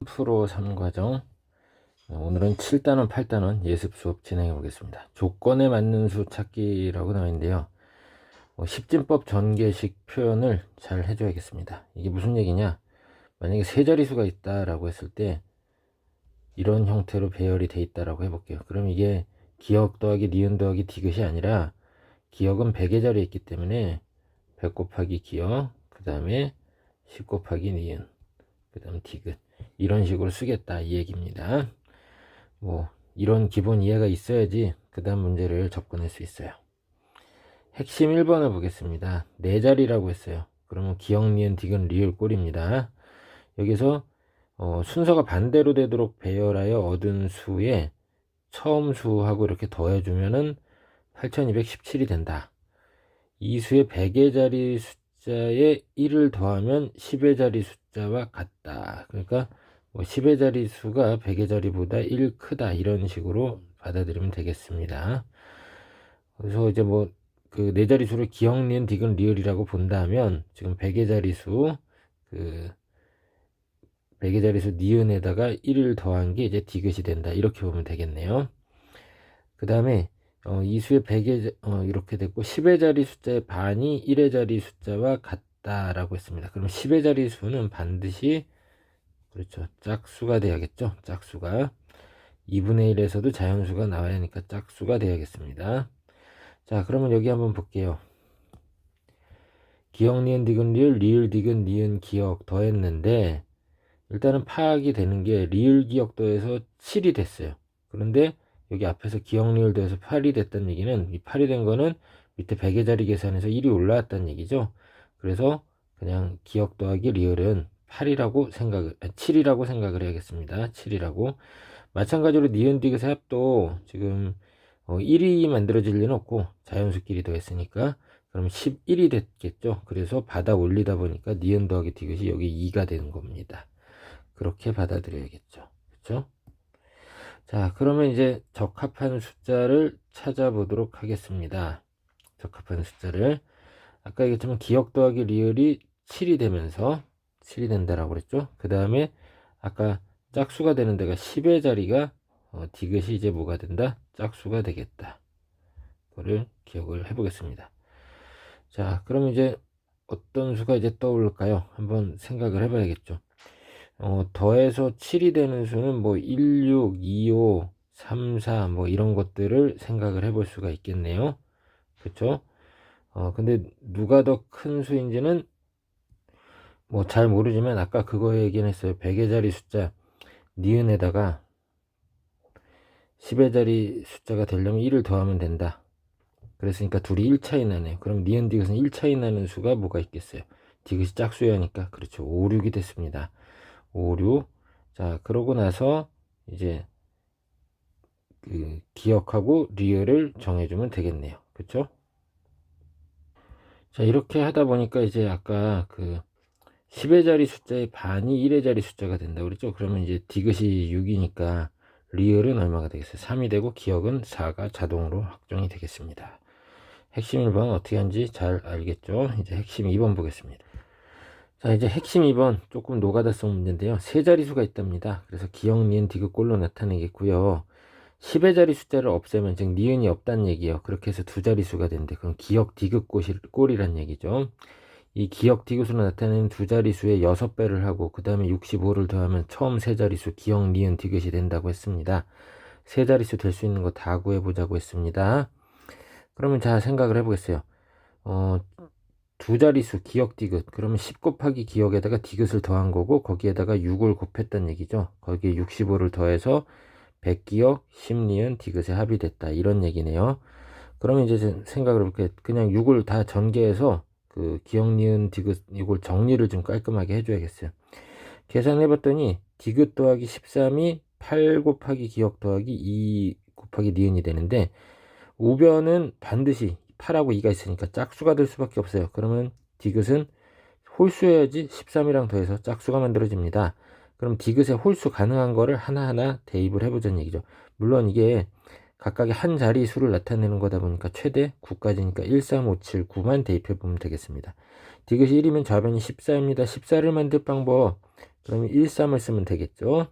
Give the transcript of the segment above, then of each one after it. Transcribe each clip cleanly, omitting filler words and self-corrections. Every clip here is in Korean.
프로 3과정. 오늘은 7단원 8단원 예습 수업 진행해 보겠습니다. 조건에 맞는 수 찾기라고 나와 있는데요. 십진법 전개식 표현을 잘 해줘야겠습니다. 이게 무슨 얘기냐, 만약에 세 자리수가 있다라고 했을 때 이런 형태로 배열이 돼 있다라고 해볼게요. 그럼 이게 기억 더하기 니은 더하기 디귿이 아니라, 기억은 100의 자리에 있기 때문에 100 곱하기 기억, 그 다음에 10 곱하기 니은, 그 다음 디귿, 이런 식으로 쓰겠다 이 얘기입니다. 이런 기본 이해가 있어야지 그 다음 문제를 접근할 수 있어요. 핵심 1번을 보겠습니다. 네 자리라고 했어요. 그러면 기억, 니은, 디귿, 리을, 꼴입니다. 여기서 순서가 반대로 되도록 배열하여 얻은 수에 처음 수하고 이렇게 더해주면은 8217이 된다. 이 수의 100의 자리 숫자에 1을 더하면 10의 자리 숫자와 같다. 그러니까 10의 자리 수가 100의 자리보다 1 크다, 이런 식으로 받아들이면 되겠습니다. 그래서 이제 그 네 자리 수를 기억, 니은, 디귿, 리을이라고 본다면, 지금 100의 자리 수, 100의 자리 수 니은에다가 1을 더한 게 이제 디귿이 된다, 이렇게 보면 되겠네요. 그 다음에 이 수의 100의 이렇게 됐고, 10의 자리 숫자의 반이 1의 자리 숫자와 같다라고 했습니다. 그럼 10의 자리 수는 반드시, 그렇죠, 짝수가 돼야겠죠. 짝수가 2분의 1에서도 자연수가 나와야 하니까 짝수가 돼야겠습니다. 자, 그러면 여기 한번 볼게요. 기억, 니은, 디귿, 리을, 리을, 디귿, 니은, 기억 더했는데, 일단은 파악이 되는 게 리을, 기억 더해서 7이 됐어요. 그런데 여기 앞에서 기억, 리을 더해서 8이 됐다는 얘기는, 이 8이 된 거는 밑에 100의 자리 계산해서 1이 올라왔다는 얘기죠. 그래서 그냥 기억 더하기 리을은 7이라고 생각을 해야겠습니다. 7이라고. 마찬가지로 니은, 디귿의 합도 지금 1이 만들어질 리는 없고, 자연수끼리 더했으니까 그럼 11이 됐겠죠. 그래서 받아 올리다 보니까 니은 더하기 디귿이 여기 2가 되는 겁니다. 그렇게 받아들여야겠죠. 그렇죠? 자, 그러면 이제 적합한 숫자를 찾아보도록 하겠습니다. 적합한 숫자를, 아까 얘기했지만 기억 더하기 리을이 7이 되면서 7이 된다라고 그랬죠. 그 다음에 아까 짝수가 되는 데가 10의 자리가 디귿이 이제 뭐가 된다? 짝수가 되겠다. 그거를 기억을 해보겠습니다. 자, 그럼 이제 어떤 수가 이제 떠오를까요? 한번 생각을 해봐야겠죠. 더해서 7이 되는 수는 1, 6, 2, 5, 3, 4 이런 것들을 생각을 해볼 수가 있겠네요. 그쵸? 근데 누가 더 큰 수인지는 잘 모르지만, 아까 그거 얘기는 했어요. 100의 자리 숫자 니은에다가 10의 자리 숫자가 되려면 1을 더하면 된다. 그랬으니까 둘이 1 차이 나네요. 그럼 니은, 디귿은 1 차이 나는 수가 뭐가 있겠어요? 디귿이 짝수야니까, 그렇죠, 5, 6이 됐습니다. 5, 6. 자, 그러고 나서 이제 기억하고 리을을 정해주면 되겠네요. 그렇죠? 자, 이렇게 하다 보니까 이제 아까 10의 자리 숫자의 반이 1의 자리 숫자가 된다고 그랬죠? 그러면 이제 디귿이 6이니까 리을은 얼마가 되겠어요? 3이 되고 기억은 4가 자동으로 확정이 되겠습니다. 핵심 1번 어떻게 하는지 잘 알겠죠? 이제 핵심 2번 보겠습니다. 자, 이제 핵심 2번 조금 노가다성 문제인데요. 세 자리수가 있답니다. 그래서 기억, 니은, 디귿, 꼴로 나타내겠고요. 10의 자리 숫자를 없애면, 즉 니은이 없다는 얘기예요. 그렇게 해서 두 자리수가 되는데, 그럼 기억, 디귿, 꼴이란 얘기죠. 이 기억, 디귿으로 나타내는 두 자리수의 6배를 하고 그 다음에 65를 더하면 처음 세 자리수 기억, 니은, 디귿이 된다고 했습니다. 세 자리수 될 수 있는 거 다 구해보자고 했습니다. 그러면 자, 생각을 해보겠어요. 두 자리수 기억, 디귿, 그러면 10 곱하기 기억에다가 디귿을 더한 거고, 거기에다가 6을 곱했다는 얘기죠. 거기에 65를 더해서 100기억, 10니은, 디귿의 합이 됐다, 이런 얘기네요. 그러면 이제 생각을 해볼게요. 그냥 6을 다 전개해서 기억, 니은, 디귿 이걸 정리를 좀 깔끔하게 해줘야겠어요. 계산해 봤더니 디귿 더하기 13이 8 곱하기 기억 더하기 2 곱하기 니은이 되는데, 우변은 반드시 8하고 2가 있으니까 짝수가 될 수밖에 없어요. 그러면 디귿은 홀수여야지 13이랑 더해서 짝수가 만들어집니다. 그럼 디귿의 홀수 가능한 거를 하나하나 대입을 해보자는 얘기죠. 물론 이게 각각의 한 자리 수를 나타내는 거다 보니까 최대 9까지니까 1, 3, 5, 7, 9만 대입해 보면 되겠습니다. 디귿이 1이면 좌변이 14입니다. 14를 만들 방법 그러면 1, 3을 쓰면 되겠죠.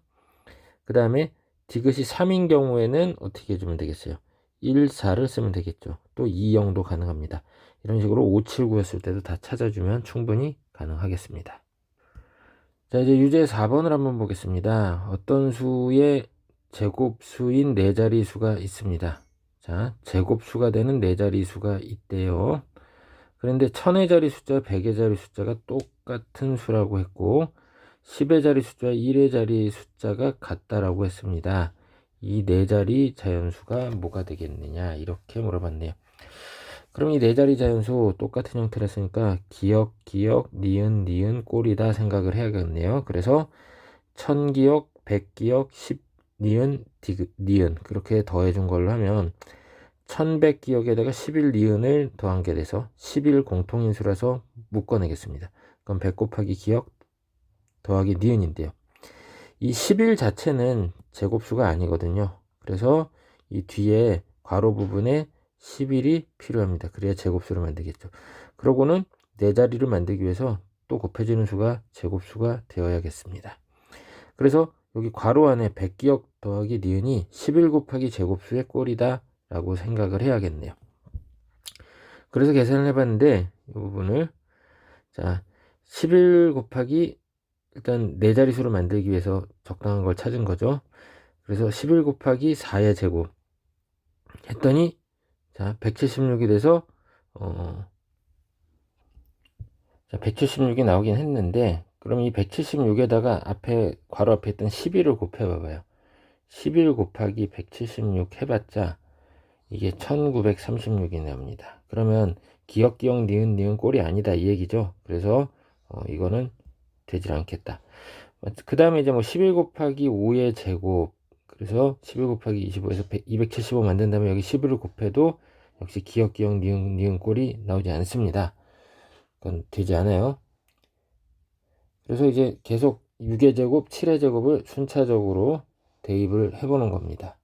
그 다음에 디귿이 3인 경우에는 어떻게 해주면 되겠어요? 1, 4를 쓰면 되겠죠. 또 2, 0도 가능합니다. 이런 식으로 5, 7, 9였을 때도 다 찾아주면 충분히 가능하겠습니다. 자, 이제 유제 4번을 한번 보겠습니다. 어떤 수의 제곱수인 4자리 수가 있습니다. 자, 제곱수가 되는 4자리 수가 있대요. 그런데 1000의 자리 숫자, 100의 자리 숫자가 똑같은 수라고 했고 10의 자리 숫자, 1의 자리 숫자가 같다라고 했습니다. 이 4자리 자연수가 뭐가 되겠느냐 이렇게 물어봤네요. 그럼 이 4자리 자연수 똑같은 형태를 했으니까 기역, 기역, 니은, 니은, 꼴이다 생각을 해야겠네요. 그래서 1000기역, 100기역, 10 니은, 디귿, 니은 그렇게 더해준 걸로 하면 1100기역에다가 11 니은을 더한 게 돼서 11 공통인수라서 묶어내겠습니다. 그럼 100 곱하기 기역 더하기 니은인데요. 이 11 자체는 제곱수가 아니거든요. 그래서 이 뒤에 괄호 부분에 11이 필요합니다. 그래야 제곱수를 만들겠죠. 그러고는 4자리를 만들기 위해서 또 곱해지는 수가 제곱수가 되어야겠습니다. 그래서 여기 괄호 안에 100기역 더하기 니은이 11 곱하기 제곱수의 꼴이다 라고 생각을 해야겠네요. 그래서 계산을 해봤는데 이 부분을 자 11 곱하기 일단 4자리 수를 만들기 위해서 적당한 걸 찾은 거죠. 그래서 11 곱하기 4의 제곱 했더니 자 176이 돼서 176이 나오긴 했는데 그럼 이 176에다가 앞에 괄호 앞에 있던 11을 곱해 봐봐요. 11 곱하기 176 해봤자 이게 1936이 나옵니다. 그러면 기역, 기역, 니은, 니은 꼴이 아니다 이 얘기죠. 그래서 이거는 되질 않겠다. 그 다음에 이제 뭐 11 곱하기 5의 제곱 그래서 11 곱하기 25에서 275 만든 다음에 여기 11을 곱해도 역시 기역, 기역, 니은, 니은 꼴이 나오지 않습니다. 그건 되지 않아요. 그래서 이제 계속 6의 제곱, 7의 제곱을 순차적으로 대입을 해보는 겁니다.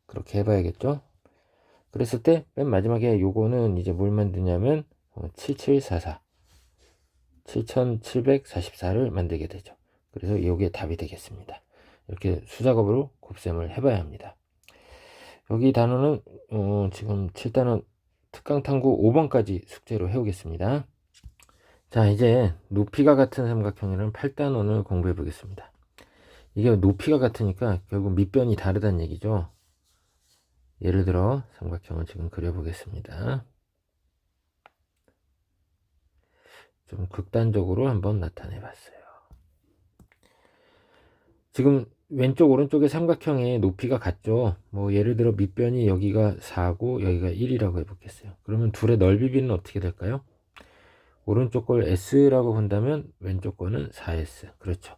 그렇게 해봐야겠죠. 그랬을 때 맨 마지막에 요거는 이제 뭘 만드냐면 7744 7744를 만들게 되죠. 그래서 이게 답이 되겠습니다. 이렇게 수작업으로 곱셈을 해봐야 합니다. 여기 단어는 지금 7단원 특강탐구 5번까지 숙제로 해오겠습니다. 자, 이제 높이가 같은 삼각형이라는 8단원을 공부해 보겠습니다. 이게 높이가 같으니까 결국 밑변이 다르다는 얘기죠. 예를 들어 삼각형을 지금 그려보겠습니다. 좀 극단적으로 한번 나타내 봤어요. 지금 왼쪽 오른쪽의 삼각형의 높이가 같죠. 뭐 예를 들어 밑변이 여기가 4고 여기가 1이라고 해보겠어요. 그러면 둘의 넓이비는 어떻게 될까요? 오른쪽 걸 S라고 본다면 왼쪽 거는 4S. 그렇죠.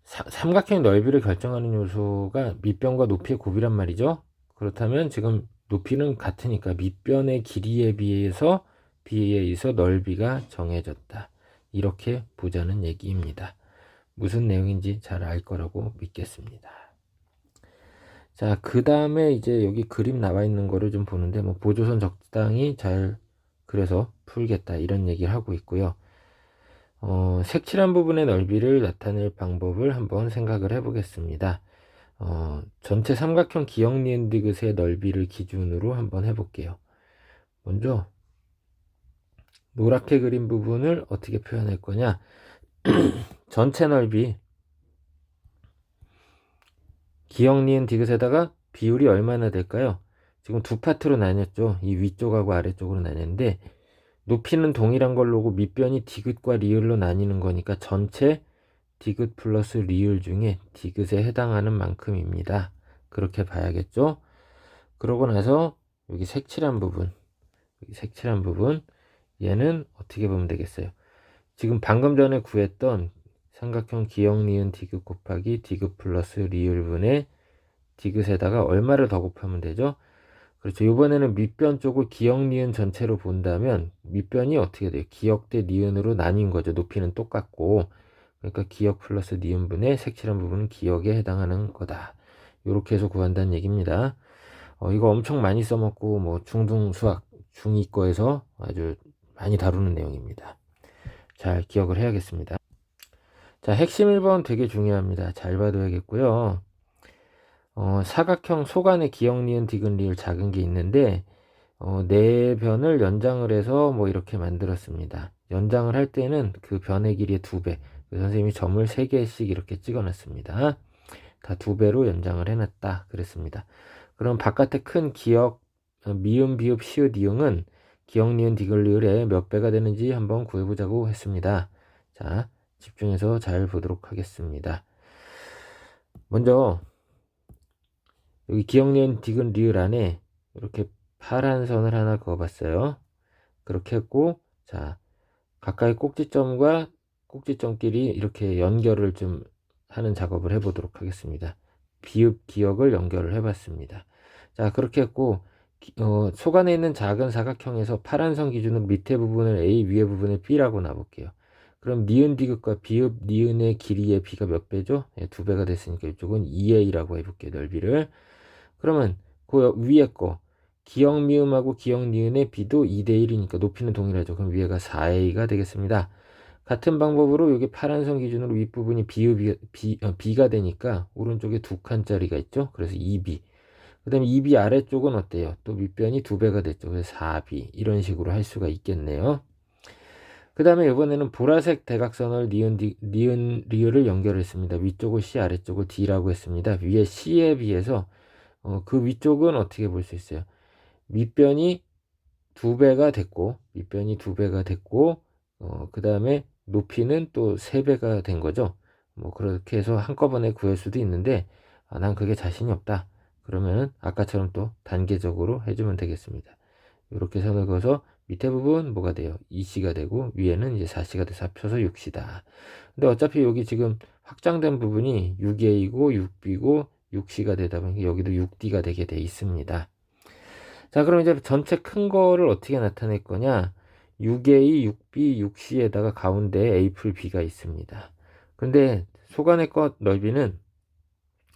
삼각형 넓이를 결정하는 요소가 밑변과 높이의 곱이란 말이죠. 그렇다면 지금 높이는 같으니까 밑변의 길이에 비해서 넓이가 정해졌다. 이렇게 보자는 얘기입니다. 무슨 내용인지 잘 알 거라고 믿겠습니다. 자, 그 다음에 이제 여기 그림 나와 있는 거를 좀 보는데 뭐 보조선 적당히 잘 그래서 풀겠다 이런 얘기를 하고 있고요. 색칠한 부분의 넓이를 나타낼 방법을 한번 생각을 해 보겠습니다. 전체 삼각형 기역 니은 디귿의 넓이를 기준으로 한번 해볼게요. 먼저 노랗게 그린 부분을 어떻게 표현할 거냐. 전체 넓이 기역 니은 디귿에다가 비율이 얼마나 될까요? 지금 두 파트로 나뉘었죠. 이 위쪽하고 아래쪽으로 나뉘었는데 높이는 동일한 걸로고 밑변이 디귿과 리을로 나뉘는 거니까 전체 디귿 플러스 리을 중에 디귿에 해당하는 만큼입니다. 그렇게 봐야겠죠. 그러고 나서 여기 색칠한 부분 얘는 어떻게 보면 되겠어요. 지금 방금 전에 구했던 삼각형 기역 니은 디귿 곱하기 디귿 플러스 리을분의 디귿에다가 얼마를 더 곱하면 되죠. 그렇죠. 이번에는 밑변 쪽을 기역 니은 전체로 본다면 밑변이 어떻게 돼요? 기역 대 니은으로 나뉜 거죠. 높이는 똑같고 그러니까 기역 플러스 니은분의 색칠한 부분은 기역에 해당하는 거다. 이렇게 해서 구한다는 얘기입니다. 이거 엄청 많이 써먹고 뭐 중등 수학 중2과에서 아주 많이 다루는 내용입니다. 잘 기억을 해야겠습니다. 자, 핵심 1번 되게 중요합니다. 잘 봐둬야겠고요. 사각형 소간에 기역, 니은, 디귿, 리을 작은 게 있는데 네 변을 연장을 해서 뭐 이렇게 만들었습니다. 연장을 할 때는 그 변의 길이의 2배. 선생님이 점을 3개씩 이렇게 찍어 놨습니다. 다 2배로 연장을 해놨다 그랬습니다. 그럼 바깥에 큰 기역, 미음, 비읍, 시읒, 이응은 기역, 니은, 디귿, 리을의 몇 배가 되는지 한번 구해보자고 했습니다. 자, 집중해서 잘 보도록 하겠습니다. 먼저 여기 기역, 니은, 디귿, 리을 안에 이렇게 파란 선을 하나 그어봤어요. 그렇게 했고, 자, 가까이 꼭지점과 꼭지점끼리 이렇게 연결을 좀 하는 작업을 해보도록 하겠습니다. 비읍, 기역을 연결을 해봤습니다. 자, 그렇게 했고, 소간에 있는 작은 사각형에서 파란 선 기준으로 밑에 부분을 A, 위에 부분을 B라고 놔볼게요. 그럼 니은, 디귿과 비읍, 니은의 길이의 B가 몇 배죠? 네, 2배가 됐으니까 이쪽은 2A라고 해볼게요. 넓이를. 그러면 그 위에 거 기역, 미음하고 기역, 니은의 B도 2대1이니까 높이는 동일하죠. 그럼 위에가 4A가 되겠습니다. 같은 방법으로 여기 파란 선 기준으로 윗부분이 B가 되니까 오른쪽에 2칸짜리가 있죠. 그래서 2B. 그 다음에 2B 아래쪽은 어때요? 또 밑변이 2배가 됐죠. 그래서 4B. 이런 식으로 할 수가 있겠네요. 그 다음에 이번에는 보라색 대각선을 니은, 리을을 연결했습니다. 위쪽을 C, 아래쪽을 D라고 했습니다. 위에 C에 비해서 그 위쪽은 어떻게 볼 수 있어요? 밑변이 2배가 됐고, 그 다음에 높이는 또 3배가 된 거죠. 뭐, 그렇게 해서 한꺼번에 구할 수도 있는데, 난 그게 자신이 없다. 그러면은 아까처럼 또 단계적으로 해주면 되겠습니다. 이렇게 선을 그어서 밑에 부분 뭐가 돼요? 2C가 되고, 위에는 이제 4C가 돼서 합쳐서 6C다. 근데 어차피 여기 지금 확장된 부분이 6A고, 6B고, 6C가 되다 보니까 여기도 6D가 되게 돼 있습니다. 자, 그럼 이제 전체 큰 거를 어떻게 나타낼 거냐? 6A, 6B, 6C에다가 가운데 A 풀 B가 있습니다. 근데 소간의 것 넓이는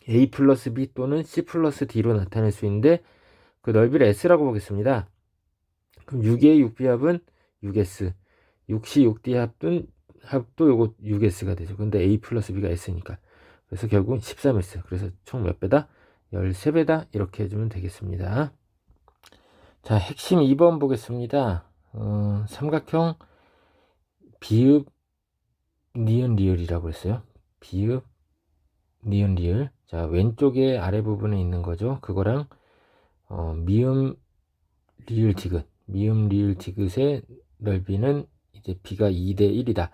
A 플러스 B 또는 C 플러스 D로 나타낼 수 있는데 그 넓이를 S라고 보겠습니다. 그럼 6A, 6B 합은 6S, 6C, 6D 합도 요거 6S가 되죠. 근데 A 플러스 B가 S니까. 그래서 결국 13S. 그래서 총 몇 배다? 13배다. 이렇게 해주면 되겠습니다. 자, 핵심 2번 보겠습니다. 삼각형 비읍, 니은, 리을이라고 했어요. 비읍, 니은, 리을. 자, 왼쪽에 아래 부분에 있는 거죠. 그거랑 미음, 리을, 디귿. 미음, 리을, 디귿의 넓이는 이제 B가 2대1이다.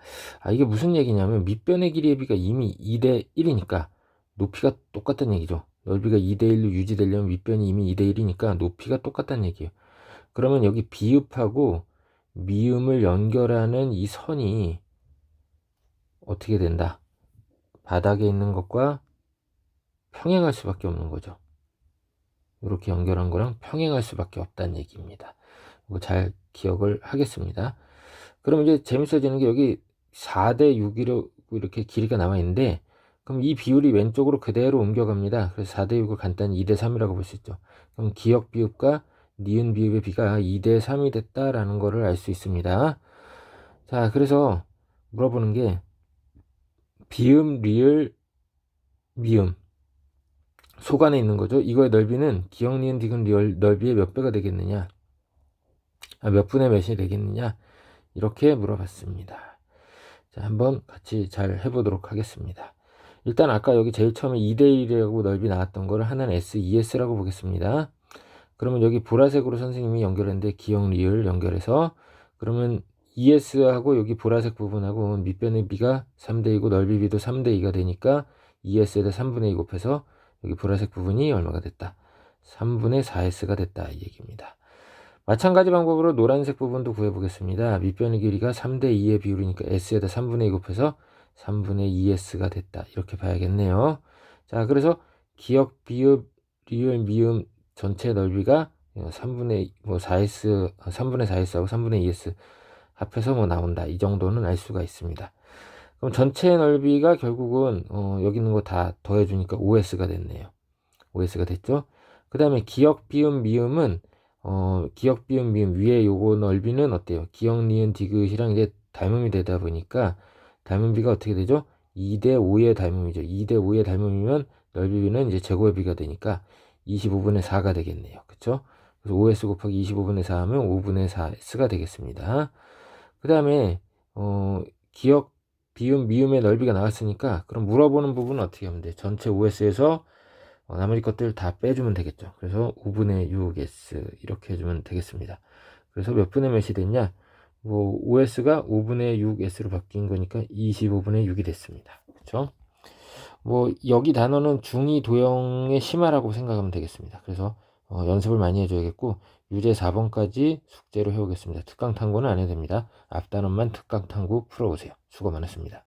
이게 무슨 얘기냐면 밑변의 길이의 B가 이미 2대1이니까 높이가 똑같다는 얘기죠. 넓이가 2대1로 유지되려면 밑변이 이미 2대1이니까 높이가 똑같다는 얘기예요. 그러면 여기 비읍하고 미음을 연결하는 이 선이 어떻게 된다? 바닥에 있는 것과 평행할 수밖에 없는 거죠. 이렇게 연결한 거랑 평행할 수밖에 없다는 얘기입니다. 이거 잘 기억을 하겠습니다. 그럼 이제 재밌어지는 게 여기 4대 6이라고 이렇게 길이가 나와 있는데 그럼 이 비율이 왼쪽으로 그대로 옮겨갑니다. 그래서 4대 6을 간단히 2대 3이라고 볼 수 있죠. 그럼 기역 비읍과 니은 비읍의 비가 2대 3이 됐다라는 거를 알 수 있습니다. 자, 그래서 물어보는 게 비음, 리을, 미음 소간에 있는 거죠. 이거의 넓이는 기역, 니은, 디귿, 리을 넓이의 몇 배가 되겠느냐? 몇 분의 몇이 되겠느냐? 이렇게 물어봤습니다. 자, 한번 같이 잘 해보도록 하겠습니다. 일단 아까 여기 제일 처음에 2대1이라고 넓이 나왔던 거를 하나는 S, ES라고 보겠습니다. 그러면 여기 보라색으로 선생님이 연결했는데 기역, 리을 연결해서 그러면 ES하고 여기 보라색 부분하고 밑변의 B가 3대2고 넓이 B도 3대2가 되니까 ES에다 3분의 2 곱해서 여기 보라색 부분이 얼마가 됐다? 3분의 4S가 됐다 이 얘기입니다. 마찬가지 방법으로 노란색 부분도 구해보겠습니다. 밑변의 길이가 3대2의 비율이니까 S에다 3분의 2 곱해서 3분의 2S가 됐다. 이렇게 봐야겠네요. 자, 그래서 기역, 비읍, 리을, 미음 전체 넓이가 3분의 4S하고 3분의 2S 합해서 뭐 나온다. 이 정도는 알 수가 있습니다. 그럼 전체 넓이가 결국은 여기 있는 거 다 더해주니까 5S가 됐네요. 5S가 됐죠? 그 다음에 기역, 비음, 미음은 기역, 비음, 미음 위에 요거 넓이는 어때요? 기역, 니은, 디귿이랑 이제 닮음이 되다 보니까 닮은 비가 어떻게 되죠? 2대 5의 닮음이죠. 2대 5의 닮음이면 넓이는 이제 제곱비가 되니까 25분의 4가 되겠네요. 그쵸? 그래서 5s 곱하기 25분의 4 하면 5분의 4s가 되겠습니다. 그 다음에 기역, 비움, 미움의 넓이가 나왔으니까 그럼 물어보는 부분은 어떻게 하면 돼? 전체 5s에서 나머지 것들 다 빼주면 되겠죠. 그래서 5분의 6s 이렇게 해주면 되겠습니다. 그래서 몇 분의 몇이 됐냐? 뭐 5s가 5분의 6s로 바뀐 거니까 25분의 6이 됐습니다. 그렇죠? 뭐 여기 단어는 중2 도형의 심화라고 생각하면 되겠습니다. 그래서 연습을 많이 해줘야겠고 유제 4번까지 숙제로 해오겠습니다. 특강 탐구는 안 해도 됩니다. 앞 단원만 특강 탐구 풀어오세요. 수고 많았습니다.